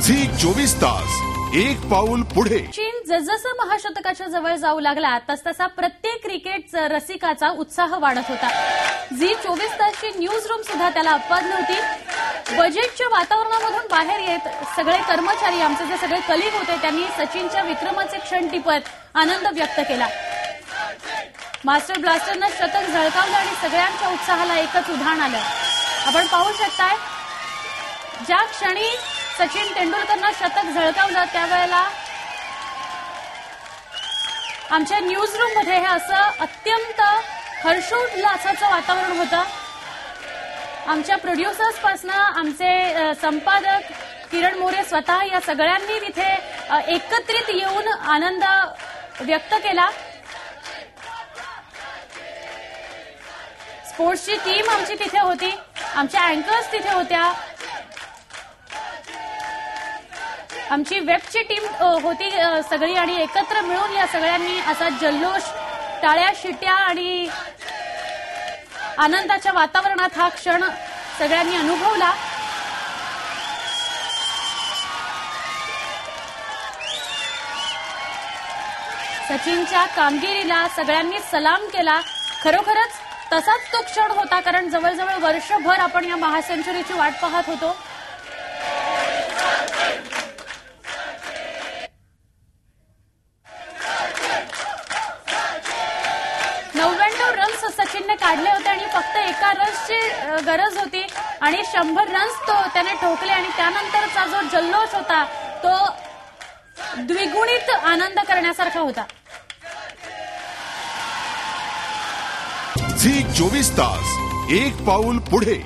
Zee 24 तास एक पाऊल पुढे। चीन जसजसा महाशतकाच्या जवळ जाऊ लागला तसतसा प्रत्येक क्रिकेट रसिकाचा उत्साह वाढत होता। झी 24 तासची न्यूज रूम सुद्धा त्याला अपवाद नव्हती। बजेटच्या वातावरणामधून बाहेर येत सगळे कर्मचारी, आमचे जे सगळे कलीग होते, त्यांनी सचिनच्या विक्रमाचे क्षण टिपत आनंद व्यक्त केला। मास्टर ब्लास्टरनं शतक झळकावलं आणि सगळ्यांच्या उत्साहाला एकच उधाण आलं। आपण पाहू शकताय, ज्या क्षणी सचिन तेंडुलकरनं शतक झळकावलं त्यावेळेला आमच्या न्यूज रूम मध्ये हे असं अत्यंत हर्षोल्लासाचं वातावरण होतं। आमच्या प्रोड्युसर्स पासून आमचे संपादक किरण मोरे स्वतः या सगळ्यांनी तिथे एकत्रित येऊन आनंद व्यक्त केला। स्पोर्ट्सची टीम आमची तिथे होती, आमच्या अँकर्स तिथे होत्या, आमची वेबची टीम होती सगळी, आणि एकत्र मिळून या सगळ्यांनी असा जल्लोष, टाळ्या शिट्या आणि आनंदाच्या वातावरणात हा क्षण सगळ्यांनी अनुभवला। सचिनच्या कामगिरीला सगळ्यांनी सलाम केला। खरोखरच तसाच तो क्षण होता, कारण जवळजवळ वर्षभर आपण या महासेंचुरीची वाट पाहत होतो। 99 रन्स सचिनने काढले होते आणि फक्त एका रन्सची गरज होती आणि 100 रन्स त्याने ठोकले, आणि त्यानंतरचा जो जल्लोष होता तो द्विगुणित आनंद करण्यासारखा होता। झी 24 तास एक पाऊल पुढे।